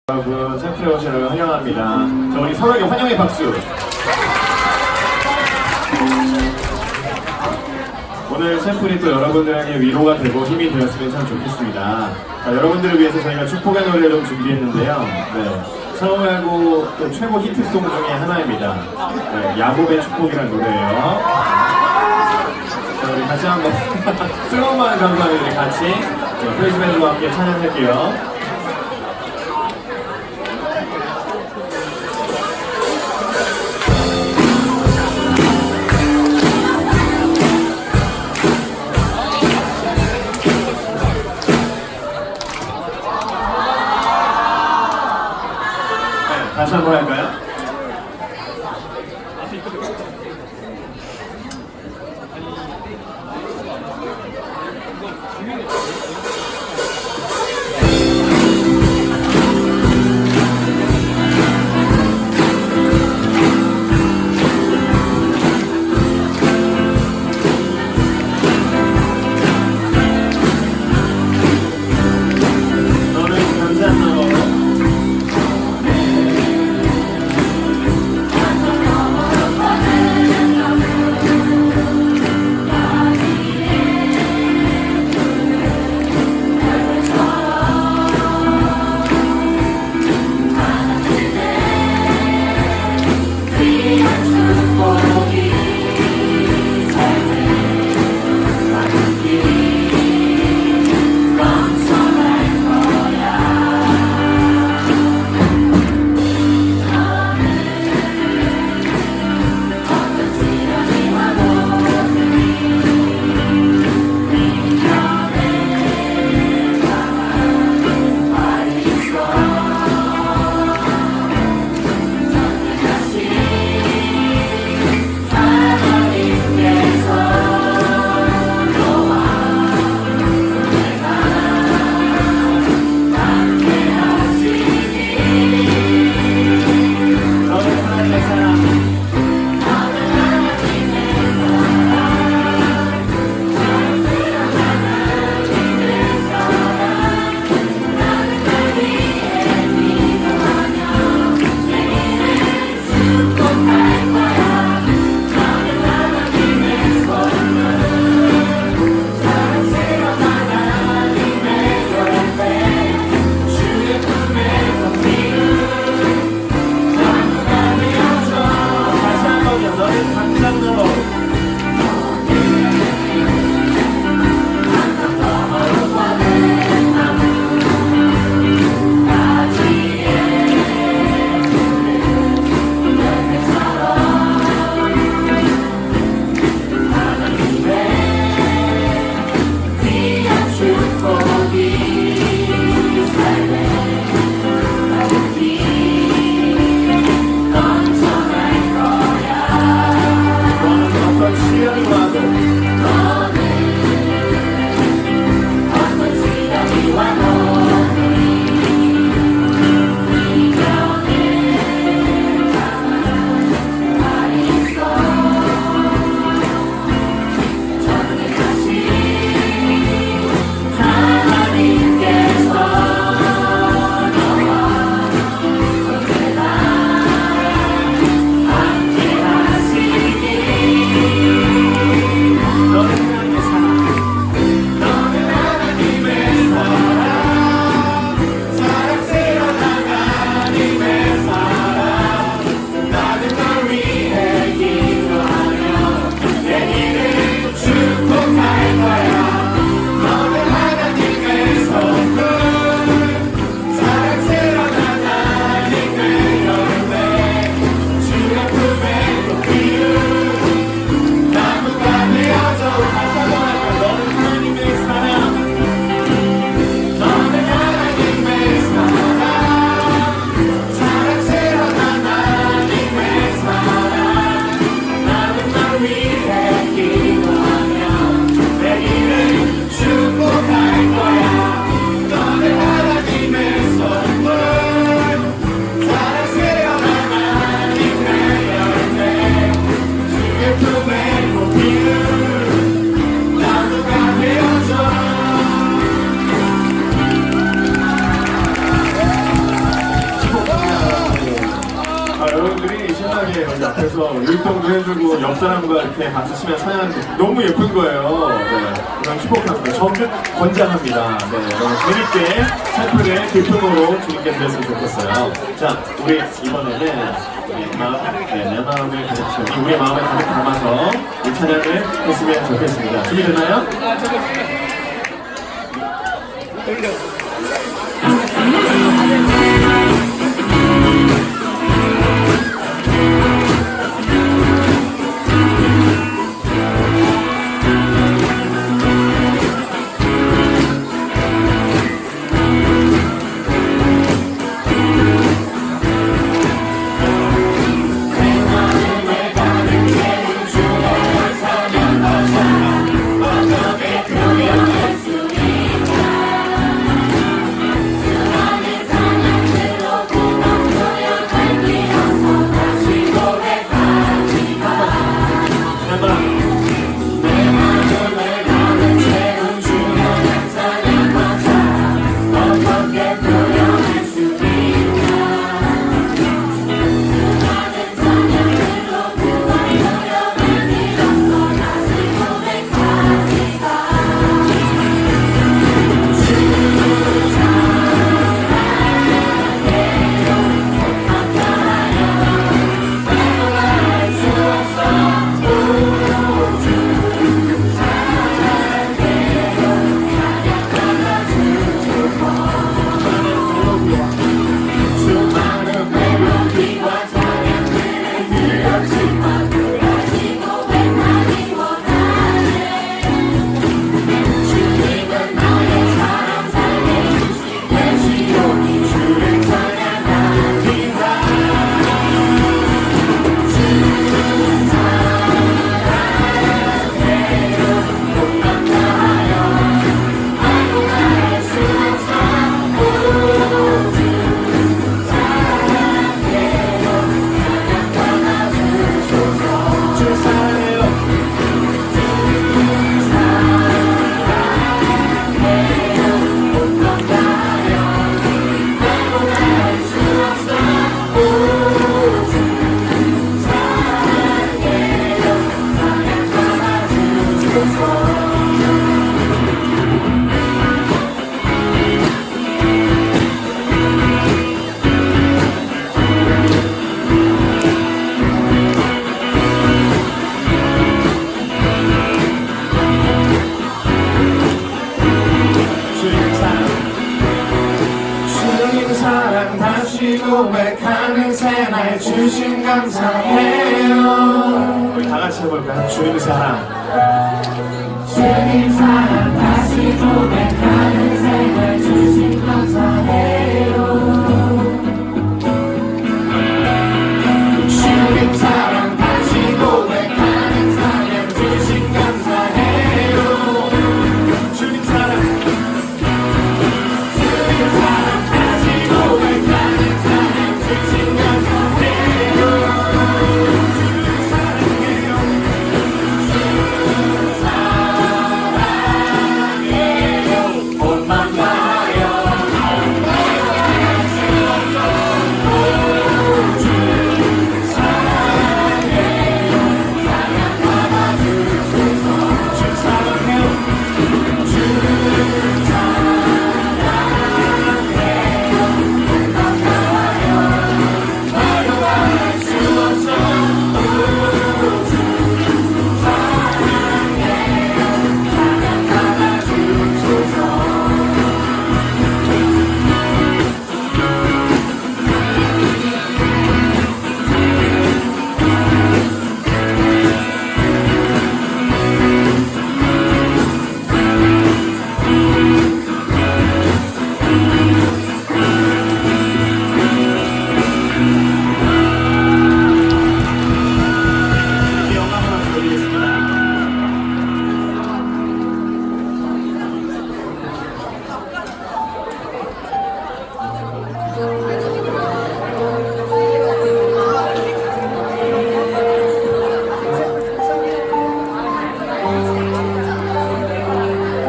여러분, 샘플에 오신 여러분 환영합니다. 자, 우리 서로에게 환영의 박수. 오늘 샘플이 또 여러분들에게 위로가 되고 힘이 되었으면 참 좋겠습니다. 자, 여러분들을 위해서 저희가 축복의 노래를 좀 준비했는데요. 네, 처음하고 또 최고 히트송 중에 하나입니다. 네, 야곱의 축복이라는 노래예요. 자, 우리 같이 한번 뜨거운 마음 감사하면 우리 같이 프레이즈밴드와 함께 찬양할게요. 다시 한번 할까요? 너는 감사한 너 앞에서 율동도 해주고 옆 사람과 이렇게 박수 치면 사연하는 너무 예쁜 거예요. 네, 그럼 축복합니다. 저는 권장합니다. 네, 여러분 재밌게 샘플의 교통으로 주님께 드렸으면 좋겠어요. 자, 우리 이번에는 내 마음을 가득 채워 우리의 마음을 가득 담아서 이 찬양을 했으면 좋겠습니다. 준비되나요? 고백하는 새날 주신 감사해요. 우리 다 같이 해볼까요? 주님 사랑. 주님 사랑 다시 고백하는 새날 주신 감사해요. 주님 사랑 다시 고백하는 사랑 주신 감사해요. 주님 사랑. 주님 사랑 다시 고백하는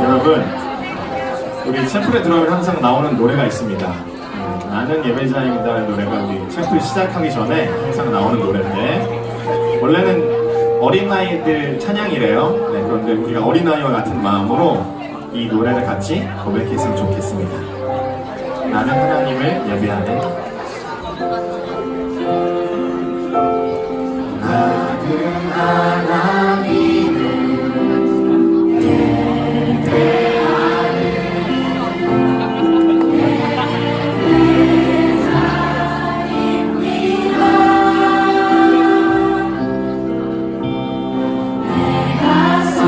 여러분, 우리 챔플에 들어오면 항상 나오는 노래가 있습니다. 나는 예배자입니다 노래가 우리 챔플 시작하기 전에 항상 나오는 노래인데 원래는 어린아이들 찬양이래요. 네, 그런데 우리가 어린아이와 같은 마음으로 이 노래를 같이 고백했으면 좋겠습니다. 나는 하나님을 예배하네. 나는 하나님을 예배하네. 내가 서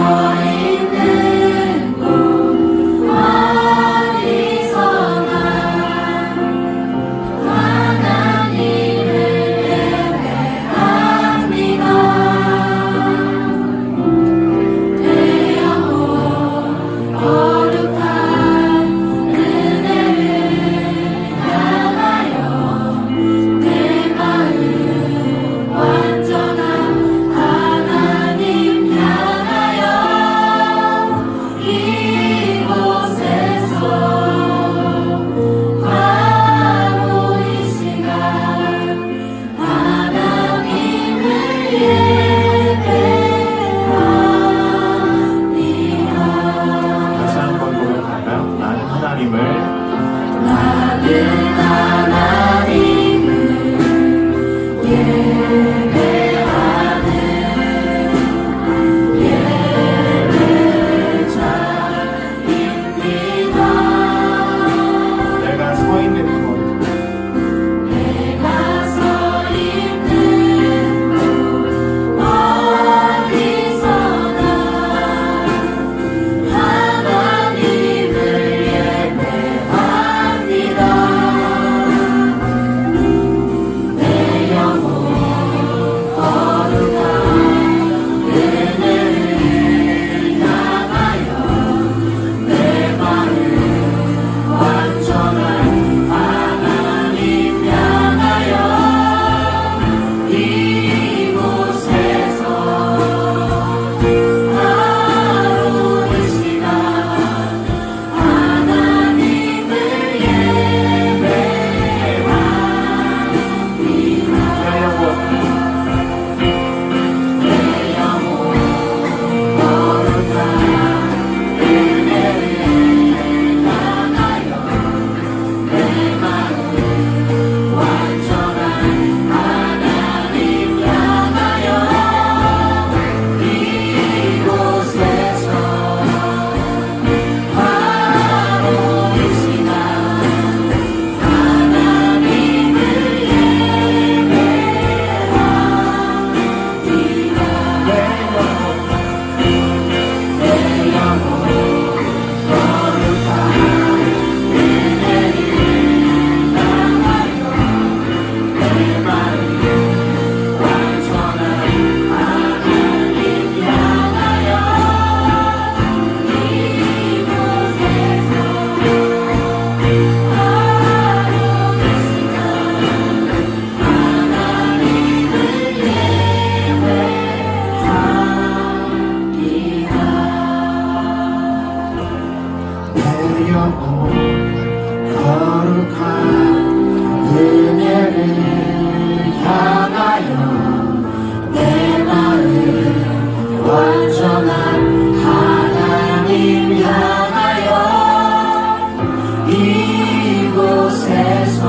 있는 곳 어디서나 하나님을 예배합니다. 내 영혼 거룩한 은혜를 향하여 내 마음 완전한 하나님 향하여 이곳에서 바로 이 시간 하나님을 예배합니다. 다시 한번 고백할까요? 나는 하나님을 나는 하나님을 예배하는 예배자입니다. 내가 서 있는 곳 내가 서 있는 곳 어디서나 하나님을 예배합니다. 내 영혼 거룩한 은혜를 향하여 내 마음 완전한 하나님 향하여 이곳에서 바로 이 시간 하나님을 예배합니다. 내 영혼 거룩한 은혜를 향하여 내 마음 완전한 하나님 향하여 이곳에서 바로 이 시간 하나님을 예배합니다. 내 영혼 거룩한 은혜를 향하여 내 마음 완전한 하나님 향하여 이곳에서 바로 이 시간 하나님을 예배합니다. 내 영혼 거룩한 은혜를 향하여 내 마음 완전한 하나님 향하여 이곳에서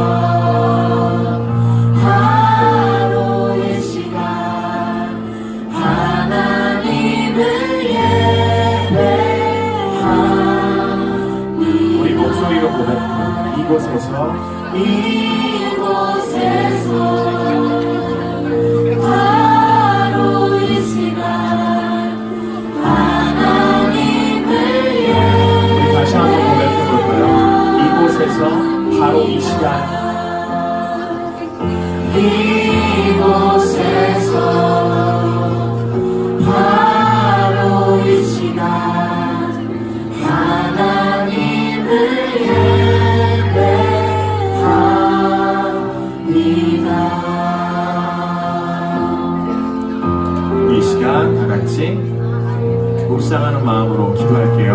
바로 이 시간 하나님을 예배합니다. 우리 목소리로 고백합니다. 이곳에서 이곳에서 바로 이 시간 하나님을 우리 다시 한번 고백해 볼까요? 이곳에서 바로 이 시간 이곳에서 바로 이 시간 하나님을 예배합니다. 이 시간 다 같이 묵상하는 마음으로 기도할게요.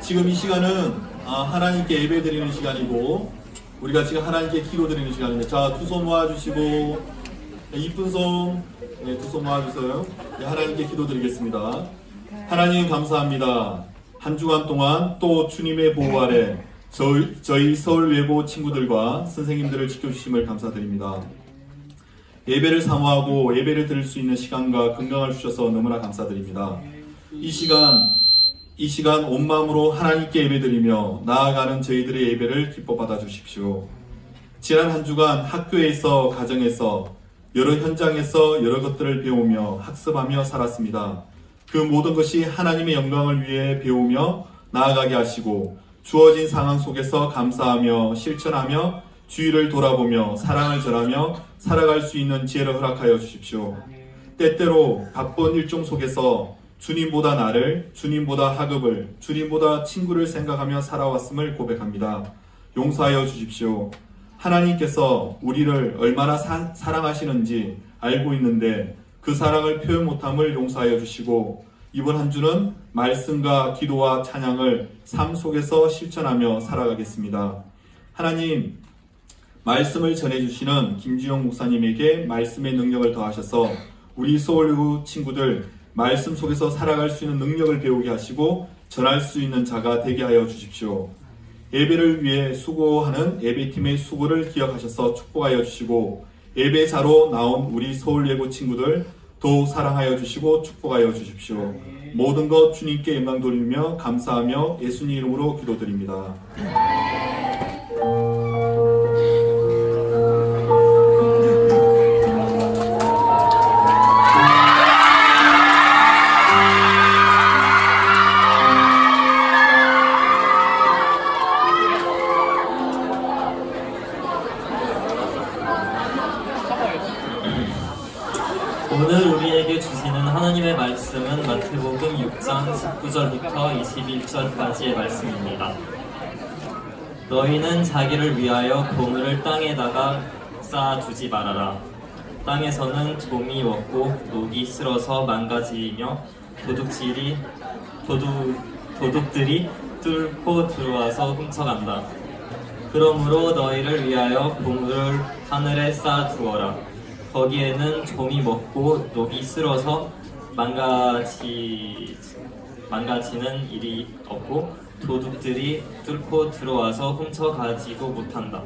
지금 이 시간은 하나님께 예배 드리는 시간이고 우리가 지금 하나님께 기도 드리는 시간입니다. 자, 두 손 모아주시고 이쁜 손, 두 손 모아주세요. 하나님께 기도 드리겠습니다. 하나님 감사합니다. 한 주간 동안 또 주님의 보호 아래 저희 서울 외고 친구들과 선생님들을 지켜주심을 감사드립니다. 예배를 사모하고 예배를 드릴 수 있는 시간과 건강을 주셔서 너무나 감사드립니다. 이 시간 온 마음으로 하나님께 예배드리며 나아가는 저희들의 예배를 기뻐 받아 주십시오. 지난 한 주간 학교에서 가정에서 여러 현장에서 여러 것들을 배우며 학습하며 살았습니다. 그 모든 것이 하나님의 영광을 위해 배우며 나아가게 하시고 주어진 상황 속에서 감사하며 실천하며 주위를 돌아보며 사랑을 전하며 살아갈 수 있는 지혜를 허락하여 주십시오. 때때로 바쁜 일정 속에서 주님보다 나를, 주님보다 학업을, 주님보다 친구를 생각하며 살아왔음을 고백합니다. 용서하여 주십시오. 하나님께서 우리를 얼마나 사랑하시는지 알고 있는데 그 사랑을 표현 못함을 용서하여 주시고 이번 한 주는 말씀과 기도와 찬양을 삶 속에서 실천하며 살아가겠습니다. 하나님, 말씀을 전해주시는 김지영 목사님에게 말씀의 능력을 더하셔서 우리 서울외고 친구들 말씀 속에서 살아갈 수 있는 능력을 배우게 하시고 전할 수 있는 자가 되게 하여 주십시오. 예배를 위해 수고하는 예배팀의 수고를 기억하셔서 축복하여 주시고 예배자로 나온 우리 서울외고 친구들 더욱 사랑하여 주시고 축복하여 주십시오. 모든 것 주님께 영광 돌리며 감사하며 예수님 이름으로 기도드립니다. 오늘 우리에게 주시는 하나님의 말씀은 마태복음 6장 19절부터 21절까지의 말씀입니다. 너희는 자기를 위하여 보물을 땅에다가 쌓아두지 말아라. 땅에서는 곰이 먹고 녹이 쓸어서 망가지며 도둑들이 뚫고 들어와서 훔쳐간다. 그러므로 너희를 위하여 보물을 하늘에 쌓아두어라. 거기에는 곰이 먹고 녹이 쓸어서 망가지는 일이 없고 도둑들이 뚫고 들어와서 훔쳐가지도 못한다.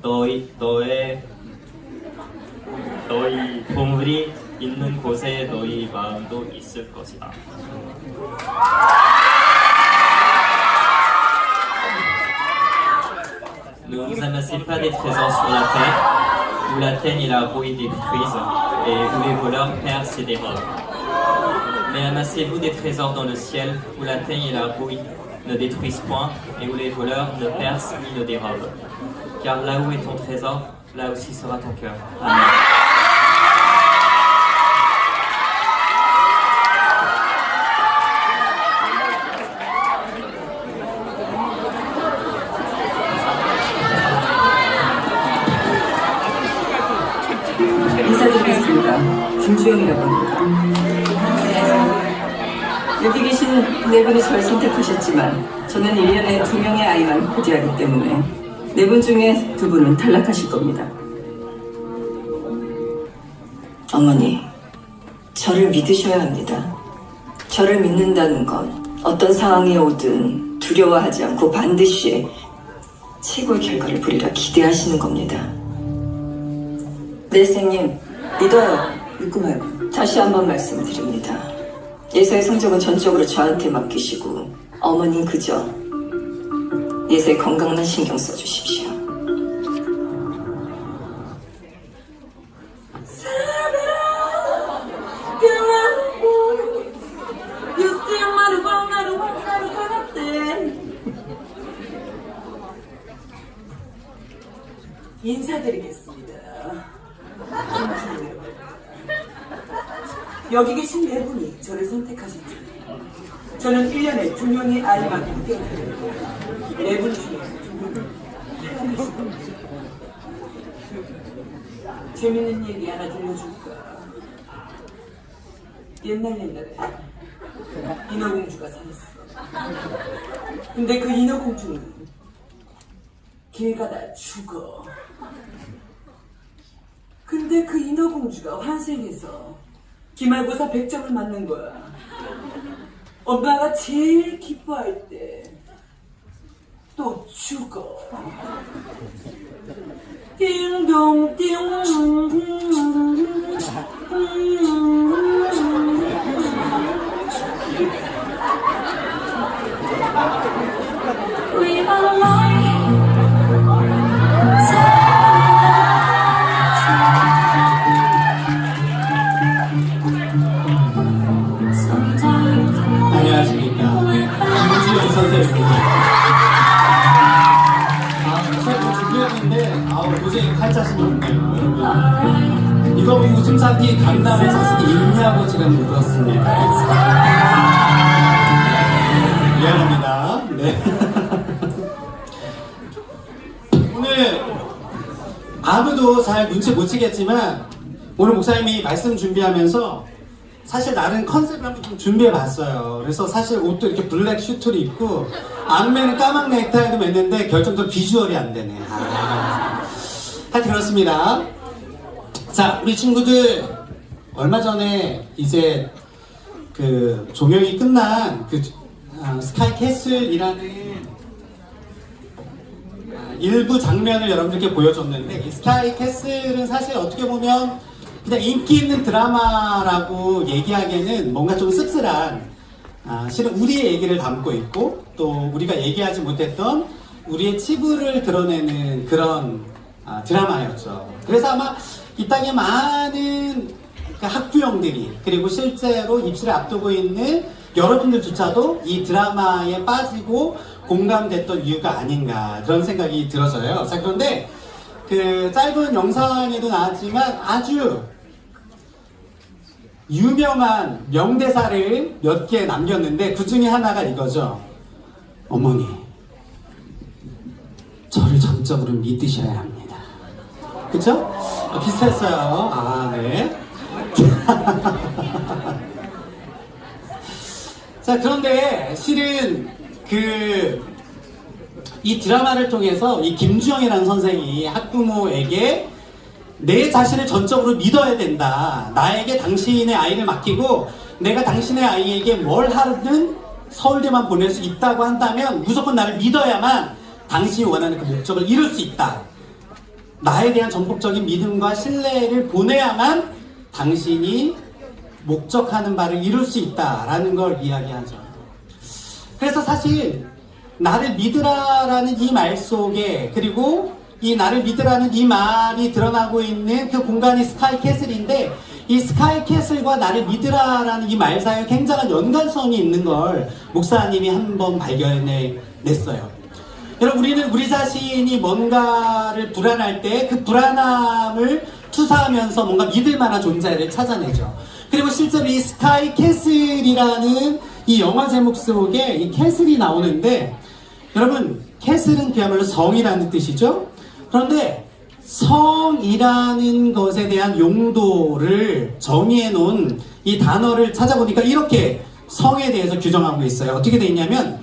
너희 보물이 있는 곳에 너희 마음도 있을 것이다. Ne vous amassez pas des trésors sur la terre, où la teigne et la rouille détruisent, et où les voleurs percent et dérobent. Mais amassez-vous des trésors dans le ciel, où la teigne et la rouille ne détruisent point, et où les voleurs ne percent ni ne dérobent. Car là où est ton trésor, là aussi sera ton cœur. Amen. 인사드리겠습니다. 김주영이라고 합니다. 여기 계신 네 분이 저를 선택하셨지만 저는 1년에 2명의 아이만 보지하기 때문에 네 분 중에 2분은 탈락하실 겁니다. 어머니, 저를 믿으셔야 합니다. 저를 믿는다는 건 어떤 상황이 오든 두려워하지 않고 반드시 최고의 결과를 보리라 기대하시는 겁니다. 네, 선생님, 믿어요. 믿고 말고. 다시 한번 말씀드립니다. 예서의 성적은 전적으로 저한테 맡기시고 어머님 그저 예서의 건강만 신경 써주십시오. 인사드리겠습니다. 여기 계신 네 분이 저를 선택하셨죠. 저는 1년에 2명의 아이만 보게 네 분 중에 2분을 선택하셨습니다. 재밌는 얘기 하나 들려줄까? 옛날에 인어공주가 살았어. 근데 그 인어공주는 길 가다 죽어. 근데 그 인어공주가 환생해서 기말고사 100점을 맞는 거야. 엄마가 제일 기뻐할 때 또 죽어. 띵동띵. We are lying. Sometimes 안녕하십니까. 김지영 선생입니다. 저희도 준비했는데, 도저히 할 자신이 없네요, 여러분. 이거 웃음 참기 강남에 자신이 있냐고 지금 물었습니다. 미안합니다. 네. 오늘 아무도 잘 눈치 못 채겠지만, 오늘 목사님이 말씀 준비하면서 사실 나름 컨셉을 한번 좀 준비해봤어요. 그래서 사실 옷도 이렇게 블랙 슈트를 입고 앞면은 까만 넥타이도 맸는데 결정적으로 비주얼이 안 되네. 하여튼 그렇습니다. 자, 우리 친구들 얼마 전에 이제 그 조명이 끝난 그 스카이 캐슬이라는 일부 장면을 여러분들께 보여줬는데, 이 스카이 캐슬은 사실 어떻게 보면 그냥 인기 있는 드라마라고 얘기하기에는 뭔가 좀 씁쓸한, 실은 우리의 얘기를 담고 있고 또 우리가 얘기하지 못했던 우리의 치부를 드러내는 그런 드라마였죠. 그래서 아마 이 땅에 많은 학부형들이, 그리고 실제로 입시를 앞두고 있는 여러분들조차도 이 드라마에 빠지고 공감됐던 이유가 아닌가, 그런 생각이 들어서요. 자, 그런데 그 짧은 영상에도 나왔지만 아주 유명한 명대사를 몇 개 남겼는데, 그 중에 하나가 이거죠. 어머니, 저를 전적으로 믿으셔야 합니다. 그쵸? 비슷했어요. 네. 자, 그런데 실은 이 드라마를 통해서 이 김주영이라는 선생이 학부모에게 내 자신을 전적으로 믿어야 된다. 나에게 당신의 아이를 맡기고 내가 당신의 아이에게 뭘 하든 서울대만 보낼 수 있다고 한다면 무조건 나를 믿어야만 당신이 원하는 그 목적을 이룰 수 있다. 나에 대한 전폭적인 믿음과 신뢰를 보내야만 당신이 목적하는 바를 이룰 수 있다라는 걸 이야기하죠. 그래서 사실 나를 믿으라라는 이 말 속에, 그리고 이 나를 믿으라는 이 말이 드러나고 있는 그 공간이 스카이 캐슬인데, 이 스카이 캐슬과 나를 믿으라라는 이 말 사이에 굉장한 연관성이 있는 걸 목사님이 한번 발견해 냈어요. 여러분, 우리는 우리 자신이 뭔가를 불안할 때 그 불안함을 투사하면서 뭔가 믿을 만한 존재를 찾아내죠. 그리고 실제로 이 스카이 캐슬이라는 이 영화 제목 속에 이 캐슬이 나오는데, 여러분, 캐슬은 그야말로 성이라는 뜻이죠. 그런데 성이라는 것에 대한 용도를 정의해 놓은 이 단어를 찾아보니까 이렇게 성에 대해서 규정하고 있어요. 어떻게 되어 있냐면,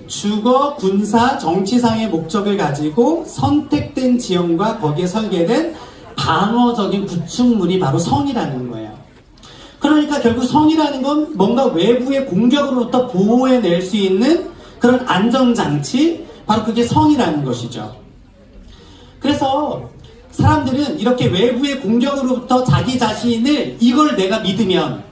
주거, 군사, 정치상의 목적을 가지고 선택된 지형과 거기에 설계된 방어적인 구축물이 바로 성이라는 거예요. 그러니까 결국 성이라는 건 뭔가 외부의 공격으로부터 보호해낼 수 있는 그런 안전장치, 바로 그게 성이라는 것이죠. 그래서 사람들은 이렇게 외부의 공격으로부터 자기 자신을, 이걸 내가 믿으면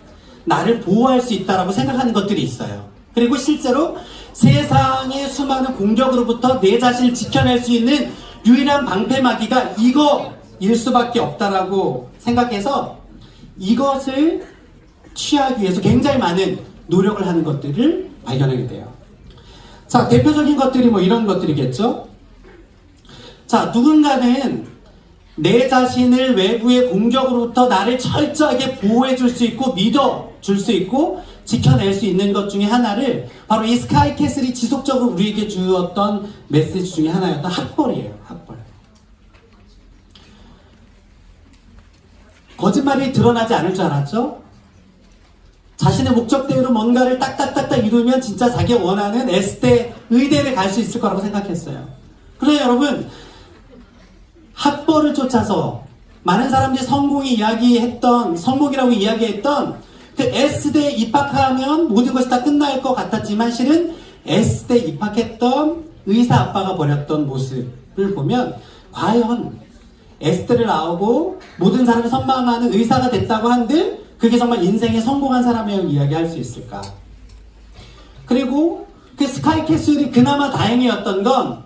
나를 보호할 수 있다라고 생각하는 것들이 있어요. 그리고 실제로 세상의 수많은 공격으로부터 내 자신을 지켜낼 수 있는 유일한 방패막이가 이거일 수밖에 없다라고 생각해서 이것을 취하기 위해서 굉장히 많은 노력을 하는 것들을 발견하게 돼요. 자, 대표적인 것들이 뭐 이런 것들이겠죠. 자, 누군가는 내 자신을 외부의 공격으로부터 나를 철저하게 보호해 줄 수 있고 믿어 줄 수 있고 지켜낼 수 있는 것 중에 하나를, 바로 이 스카이 캐슬이 지속적으로 우리에게 주었던 메시지 중에 하나였던 학벌이에요. 학벌. 거짓말이 드러나지 않을 줄 알았죠? 자신의 목적대로 뭔가를 딱딱딱딱 이루면 진짜 자기가 원하는 S대 의대를 갈 수 있을 거라고 생각했어요. 그러나 여러분, 학벌을 쫓아서 많은 사람들이 성공이라고 이야기했던 그 S대에 입학하면 모든 것이 다 끝날 것 같았지만 실은 S대에 입학했던 의사 아빠가 버렸던 모습을 보면 과연 S대를 나오고 모든 사람이 선망하는 의사가 됐다고 한들 그게 정말 인생에 성공한 사람이라고 이야기할 수 있을까? 그리고 그 스카이캐슬이 그나마 다행이었던 건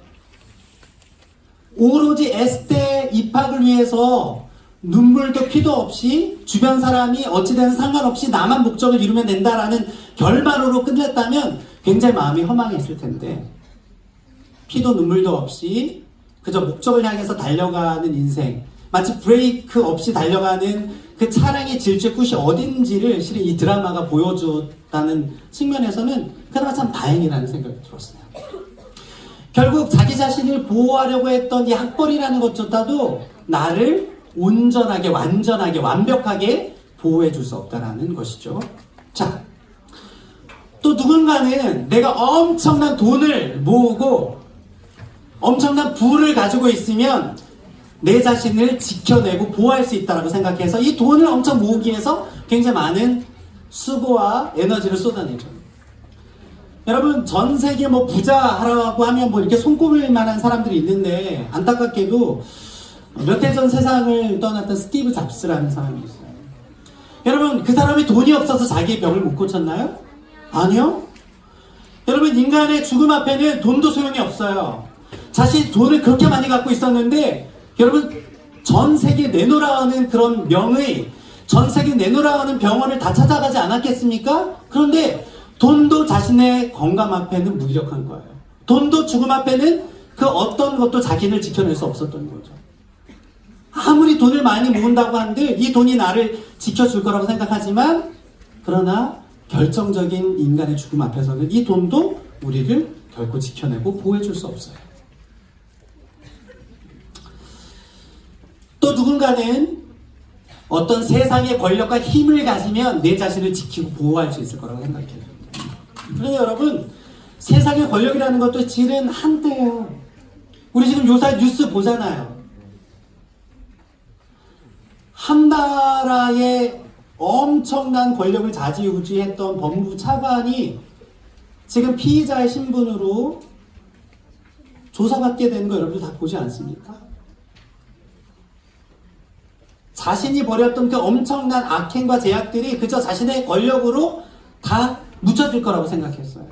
오로지 S대 입학을 위해서 눈물도 피도 없이 주변 사람이 어찌되든 상관없이 나만 목적을 이루면 된다라는 결말으로 끝냈다면 굉장히 마음이 허망했을 텐데 피도 눈물도 없이 그저 목적을 향해서 달려가는 인생, 마치 브레이크 없이 달려가는 그 차량의 질주의 끝이 어딘지를 실은 이 드라마가 보여줬다는 측면에서는 그나마 참 다행이라는 생각이 들었어요. 결국 자기 자신을 보호하려고 했던 이 학벌이라는 것조차도 나를 온전하게, 완전하게, 완벽하게 보호해 줄 수 없다라는 것이죠. 자, 또 누군가는 내가 엄청난 돈을 모으고 엄청난 부를 가지고 있으면 내 자신을 지켜내고 보호할 수 있다고 생각해서 이 돈을 엄청 모으기 위해서 굉장히 많은 수고와 에너지를 쏟아내죠. 여러분, 전 세계 뭐 부자라고 하면 뭐 이렇게 손꼽을 만한 사람들이 있는데 안타깝게도 몇 해 전 세상을 떠났던 스티브 잡스라는 사람이 있어요. 여러분, 그 사람이 돈이 없어서 자기의 병을 못 고쳤나요? 아니요. 여러분, 인간의 죽음 앞에는 돈도 소용이 없어요. 자신이 돈을 그렇게 많이 갖고 있었는데 여러분, 전 세계 내놓으라는 그런 명의, 전 세계 내놓으라는 병원을 다 찾아가지 않았겠습니까? 그런데 돈도 자신의 건강 앞에는 무기력한 거예요. 돈도 죽음 앞에는 그 어떤 것도 자기를 지켜낼 수 없었던 거죠. 아무리 돈을 많이 모은다고 한들 이 돈이 나를 지켜줄 거라고 생각하지만 그러나 결정적인 인간의 죽음 앞에서는 이 돈도 우리를 결코 지켜내고 보호해줄 수 없어요. 또 누군가는 어떤 세상의 권력과 힘을 가지면 내 자신을 지키고 보호할 수 있을 거라고 생각해요. 그런데 여러분, 세상의 권력이라는 것도 실은 한때예요. 우리 지금 요새 뉴스 보잖아요. 한 나라의 엄청난 권력을 좌지우지했던 법무부 차관이 지금 피의자의 신분으로 조사받게 되는 거 여러분들 다 보지 않습니까? 자신이 벌였던 그 엄청난 악행과 제약들이 그저 자신의 권력으로 다 묻혀질 거라고 생각했어요.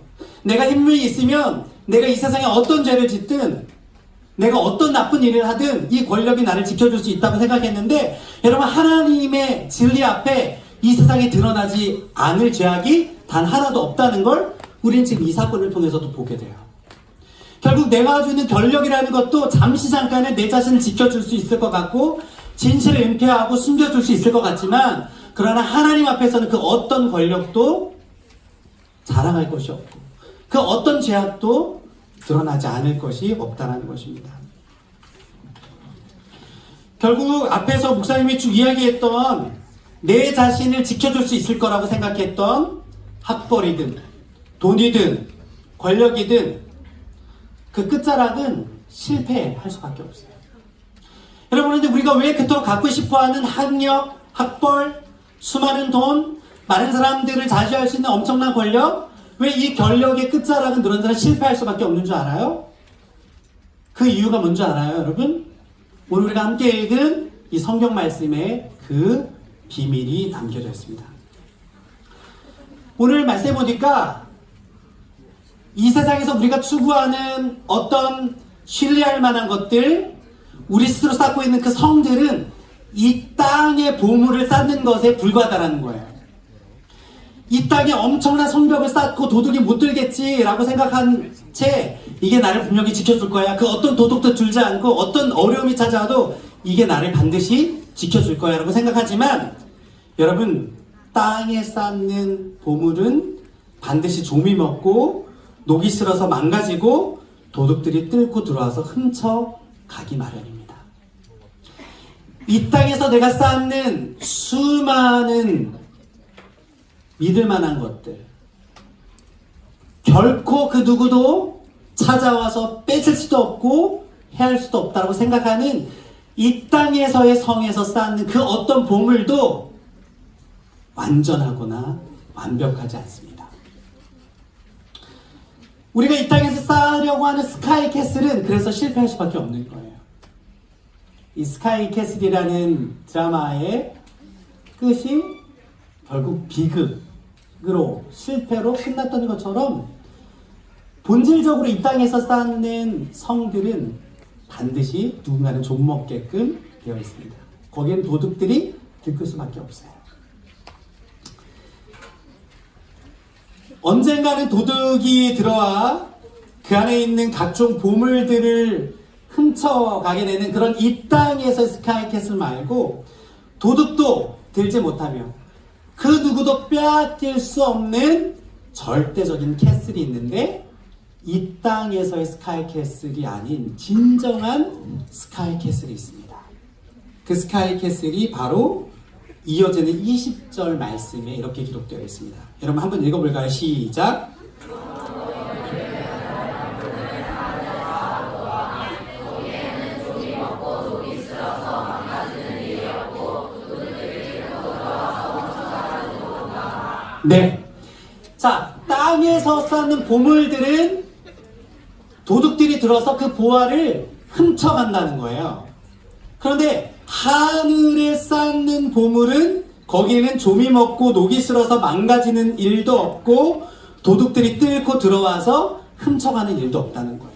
내가 힘이 있으면 내가 이 세상에 어떤 죄를 짓든 내가 어떤 나쁜 일을 하든 이 권력이 나를 지켜줄 수 있다고 생각했는데 여러분, 하나님의 진리 앞에 이 세상에 드러나지 않을 죄악이 단 하나도 없다는 걸 우리는 지금 이 사건을 통해서도 보게 돼요. 결국 내가 가지고 있는 권력이라는 것도 잠시 잠깐은 내 자신을 지켜줄 수 있을 것 같고 진실을 은폐하고 숨겨줄 수 있을 것 같지만 그러나 하나님 앞에서는 그 어떤 권력도 자랑할 것이 없고 그 어떤 죄악도 드러나지 않을 것이 없다는 것입니다. 결국 앞에서 목사님이 쭉 이야기했던 내 자신을 지켜줄 수 있을 거라고 생각했던 학벌이든 돈이든 권력이든 그 끝자락은 실패할 수밖에 없어요. 여러분, 그런데 우리가 왜 그토록 갖고 싶어하는 학력, 학벌, 수많은 돈, 많은 사람들을 자시할 수 있는 엄청난 권력, 왜 이 권력의 끝자락은 늘어나서 실패할 수밖에 없는 줄 알아요? 그 이유가 뭔지 알아요, 여러분? 오늘 우리가 함께 읽은 이 성경 말씀에 그 비밀이 담겨져 있습니다. 오늘 말씀해 보니까 이 세상에서 우리가 추구하는 어떤 신뢰할 만한 것들, 우리 스스로 쌓고 있는 그 성들은 이 땅의 보물을 쌓는 것에 불과하다는 거예요. 이 땅에 엄청난 성벽을 쌓고 도둑이 못 들겠지라고 생각한 채 이게 나를 분명히 지켜줄 거야. 그 어떤 도둑도 들지 않고 어떤 어려움이 찾아와도 이게 나를 반드시 지켜줄 거야 라고 생각하지만 여러분, 땅에 쌓는 보물은 반드시 좀이 먹고 녹이 슬어서 망가지고 도둑들이 뚫고 들어와서 훔쳐가기 마련입니다. 이 땅에서 내가 쌓는 수많은 믿을 만한 것들, 결코 그 누구도 찾아와서 뺏을 수도 없고 해할 수도 없다고 생각하는 이 땅에서의 성에서 쌓는 그 어떤 보물도 완전하거나 완벽하지 않습니다. 우리가 이 땅에서 쌓으려고 하는 스카이캐슬은 그래서 실패할 수밖에 없는 거예요. 이 스카이캐슬이라는 드라마의 끝이 결국 비극으로 실패로 끝났던 것처럼 본질적으로 이 땅에서 쌓는 성들은 반드시 누군가는 좀먹게끔 되어 있습니다. 거기엔 도둑들이 들킬 수밖에 없어요. 언젠가는 도둑이 들어와 그 안에 있는 각종 보물들을 훔쳐가게 되는 그런 이 땅에서 스카이캐슬 말고 도둑도 들지 못하며 그 누구도 빼앗길 수 없는 절대적인 캐슬이 있는데 이 땅에서의 스카이캐슬이 아닌 진정한 스카이캐슬이 있습니다. 그 스카이캐슬이 바로 이어지는 20절 말씀에 이렇게 기록되어 있습니다. 여러분 한번 읽어볼까요? 시작! 네. 자, 땅에서 쌓는 보물들은 도둑들이 들어서 그 보화를 훔쳐간다는 거예요. 그런데 하늘에 쌓는 보물은 거기에는 좀이 먹고 녹이 슬어서 망가지는 일도 없고 도둑들이 뚫고 들어와서 훔쳐가는 일도 없다는 거예요.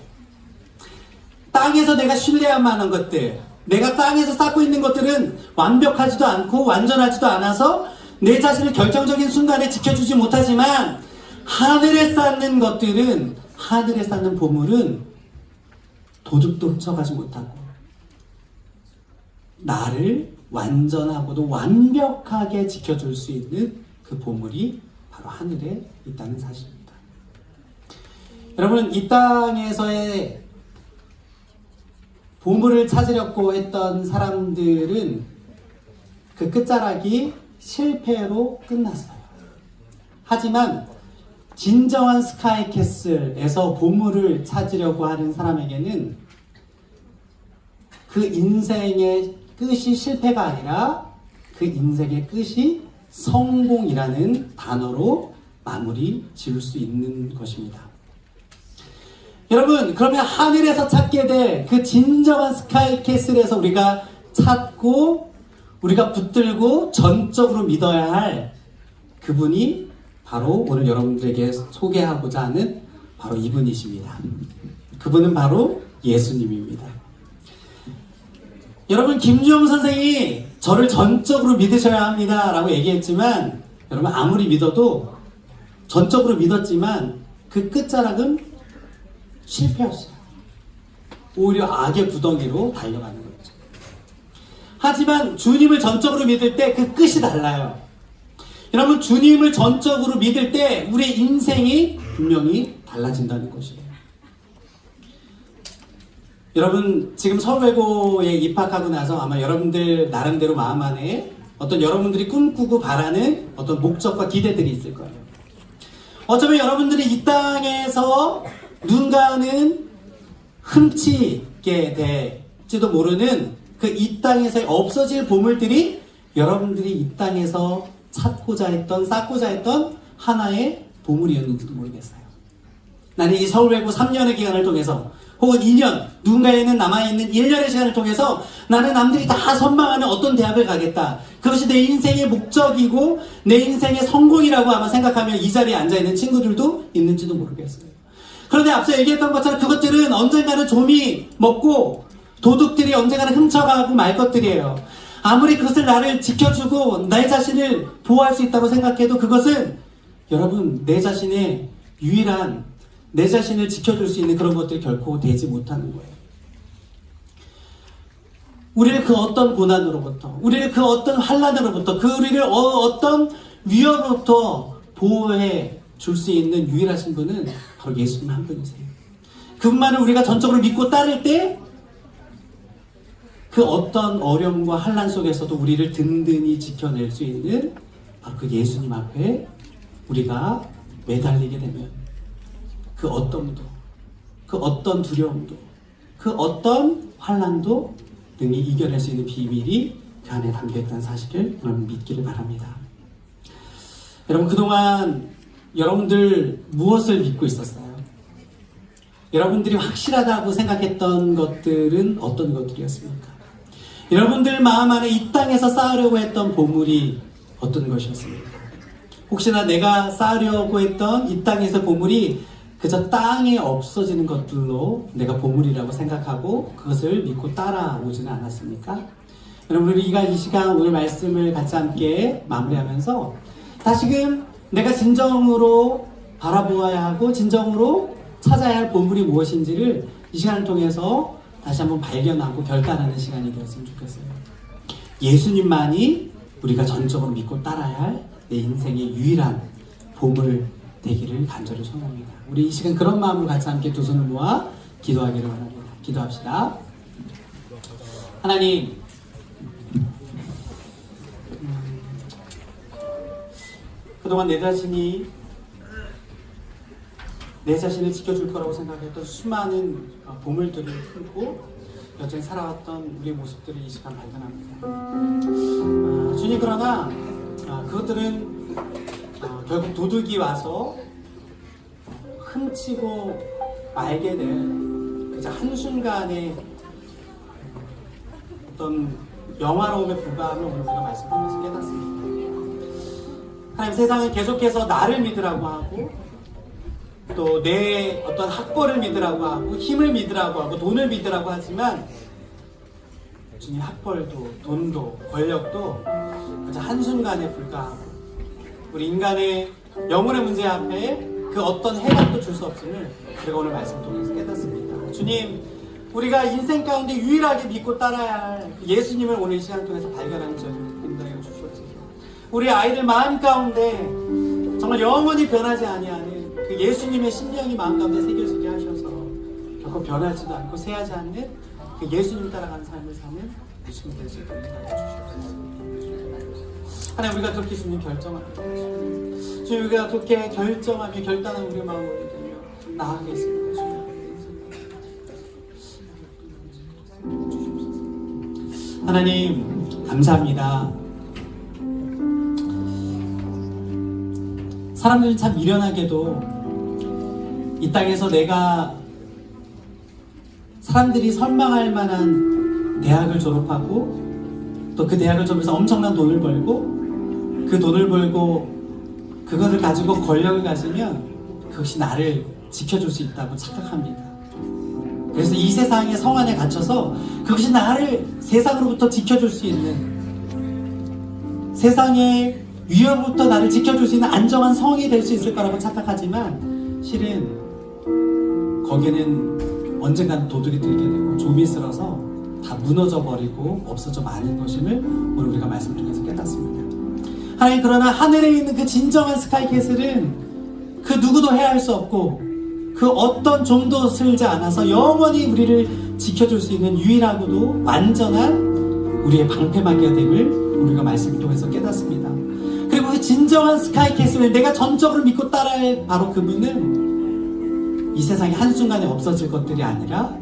땅에서 내가 신뢰할 만한 것들, 내가 땅에서 쌓고 있는 것들은 완벽하지도 않고 완전하지도 않아서 내 자신을 결정적인 순간에 지켜주지 못하지만 하늘에 쌓는 것들은, 하늘에 쌓는 보물은 도둑도 훔쳐가지 못하고 나를 완전하고도 완벽하게 지켜줄 수 있는 그 보물이 바로 하늘에 있다는 사실입니다. 여러분, 이 땅에서의 보물을 찾으려고 했던 사람들은 그 끝자락이 실패로 끝났어요. 하지만 진정한 스카이캐슬에서 보물을 찾으려고 하는 사람에게는 그 인생의 끝이 실패가 아니라 그 인생의 끝이 성공이라는 단어로 마무리 지을 수 있는 것입니다. 여러분, 그러면 하늘에서 찾게 될 그 진정한 스카이캐슬에서 우리가 찾고 우리가 붙들고 전적으로 믿어야 할 그분이 바로 오늘 여러분들에게 소개하고자 하는 바로 이분이십니다. 그분은 바로 예수님입니다. 여러분, 김주영 선생이 저를 전적으로 믿으셔야 합니다 라고 얘기했지만 여러분, 아무리 믿어도 전적으로 믿었지만 그 끝자락은 실패였어요. 오히려 악의 구덩이로 달려가는 거죠. 하지만 주님을 전적으로 믿을 때 그 끝이 달라요. 여러분, 주님을 전적으로 믿을 때 우리의 인생이 분명히 달라진다는 것이에요. 여러분, 지금 서울외고에 입학하고 나서 아마 여러분들 나름대로 마음 안에 어떤 여러분들이 꿈꾸고 바라는 어떤 목적과 기대들이 있을 거예요. 어쩌면 여러분들이 이 땅에서 누군가는 훔치게 될지도 모르는 그 이 땅에서 없어질 보물들이 여러분들이 이 땅에서 찾고자 했던, 쌓고자 했던 하나의 보물이었는지도 모르겠어요. 나는 이 서울외고 3년의 기간을 통해서 혹은 2년, 누군가에는 남아있는 1년의 시간을 통해서 나는 남들이 다 선망하는 어떤 대학을 가겠다. 그것이 내 인생의 목적이고 내 인생의 성공이라고 아마 생각하며 이 자리에 앉아있는 친구들도 있는지도 모르겠어요. 그런데 앞서 얘기했던 것처럼 그것들은 언젠가는 좀이 먹고 도둑들이 언젠가는 훔쳐가고 말 것들이에요. 아무리 그것을 나를 지켜주고 내 자신을 보호할 수 있다고 생각해도 그것은 여러분, 내 자신의 유일한, 내 자신을 지켜줄 수 있는 그런 것들이 결코 되지 못하는 거예요. 우리를 그 어떤 고난으로부터, 우리를 그 어떤 환난으로부터, 우리를 어떤 위협으로부터 보호해 줄 수 있는 유일하신 분은 바로 예수님 한 분이세요. 그분만을 우리가 전적으로 믿고 따를 때 그 어떤 어려움과 환난 속에서도 우리를 든든히 지켜낼 수 있는 바로 그 예수님 앞에 우리가 매달리게 되면 그 어떤 두려움도, 그 어떤 환난도 능히 이겨낼 수 있는 비밀이 그 안에 담겨있다는 사실을 여러분 믿기를 바랍니다. 여러분, 그동안 여러분들 무엇을 믿고 있었어요? 여러분들이 확실하다고 생각했던 것들은 어떤 것들이었습니까? 여러분들 마음 안에 이 땅에서 쌓으려고 했던 보물이 어떤 것이었습니까? 혹시나 내가 쌓으려고 했던 이 땅에서 보물이 그저 땅에 없어지는 것들로 내가 보물이라고 생각하고 그것을 믿고 따라오지는 않았습니까? 여러분, 우리가 이 시간 오늘 말씀을 같이 함께 마무리하면서 다시금 내가 진정으로 바라보아야 하고 진정으로 찾아야 할 보물이 무엇인지를 이 시간을 통해서 다시 한번 발견하고 결단하는 시간이 되었으면 좋겠어요. 예수님만이 우리가 전적으로 믿고 따라야 할 내 인생의 유일한 보물 되기를 간절히 소원합니다. 우리 이 시간 그런 마음으로 같이 함께 두 손을 모아 기도하기를 원합니다. 기도합시다. 하나님, 그동안 내 자신을 지켜줄 거라고 생각했던 수많은 보물들을 풀고 여전히 살아왔던 우리의 모습들을 이 시간 발견합니다. 주님, 그러나 그것들은 결국 도둑이 와서 훔치고 말게 될 그저 한순간의 어떤 영화로움에 불과함을 오늘 우리가 말씀 통해서 깨닫습니다. 하나님, 세상은 계속해서 나를 믿으라고 하고 또 내 어떤 학벌을 믿으라고 하고 힘을 믿으라고 하고 돈을 믿으라고 하지만 주님, 학벌도 돈도 권력도 그저 한순간에 불과하고 우리 인간의 영혼의 문제 앞에 그 어떤 해답도 줄 수 없음을 제가 오늘 말씀 통해서 깨닫습니다. 주님, 우리가 인생 가운데 유일하게 믿고 따라야 할 예수님을 오늘 이 시간을 통해서 발견하는 저를 인도해 주시옵소서. 우리 아이들 마음 가운데 정말 영원히 변하지 아니하는 그 예수님의 심령이 마음 가운데 새겨지게 하셔서 결코 변하지도 않고 새하지 않는 그 예수님 따라가는 삶을 사는 예수님 될 수 있도록 인도해 주시옵소서. 하나님, 우리가 그렇게 주님 결정합니다. 주님, 우리가 그렇게 결정하며 결단한 우리의 마음을 되며 나아가겠습니다. 주님, 하나님 감사합니다. 사람들은 참 미련하게도 이 땅에서 내가 사람들이 선망할 만한 대학을 졸업하고 또 그 대학을 졸업해서 엄청난 돈을 벌고 그 돈을 벌고 그것을 가지고 권력을 가지면 그것이 나를 지켜줄 수 있다고 착각합니다. 그래서 이 세상의 성 안에 갇혀서 그것이 나를 세상으로부터 지켜줄 수 있는, 세상의 위협으로부터 나를 지켜줄 수 있는 안정한 성이 될 수 있을 거라고 착각하지만 실은 거기는 언젠간 도둑이 들게 되고 좀이 쓸어서 다 무너져 버리고 없어져 마는 것임을 오늘 우리가 말씀을 통해서 깨닫습니다. 하나님, 그러나 하늘에 있는 그 진정한 스카이캐슬은 그 누구도 해할 수 없고 그 어떤 종도 쓸지 않아서 영원히 우리를 지켜줄 수 있는 유일하고도 완전한 우리의 방패막이가 됨을 우리가 말씀을 통해서 깨닫습니다. 그리고 그 진정한 스카이캐슬을 내가 전적으로 믿고 따라할 바로 그분은 이 세상에 한순간에 없어질 것들이 아니라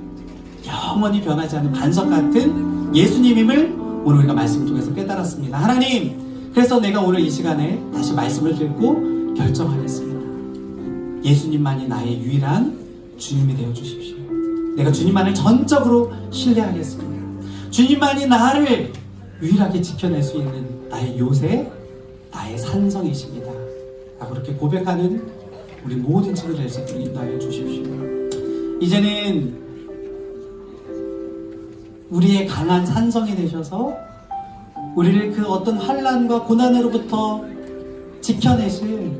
영원히 변하지 않는 반석 같은 예수님임을 오늘 우리가 말씀을 통해서 깨달았습니다. 하나님, 그래서 내가 오늘 이 시간에 다시 말씀을 듣고 결정하겠습니다. 예수님만이 나의 유일한 주님이 되어 주십시오. 내가 주님만을 전적으로 신뢰하겠습니다. 주님만이 나를 유일하게 지켜낼 수 있는 나의 요새, 나의 산성이십니다. 그렇게 고백하는 우리 모든 친구들 될 수 있도록 인도하여 주십시오. 이제는 우리의 강한 산성이 되셔서 우리를 그 어떤 환난과 고난으로부터 지켜내실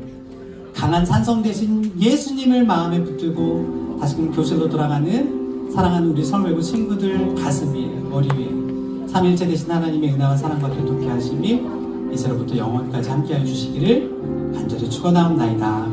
강한 산성 되신 예수님을 마음에 붙들고 다시금 교실로 돌아가는 사랑하는 우리 설매고 친구들 가슴 위에, 머리 위에 삼일째 되신 하나님의 은혜와 사랑과 교통케 하심이 이제로부터 영원까지 함께하여 주시기를 간절히 축원하옵나이다.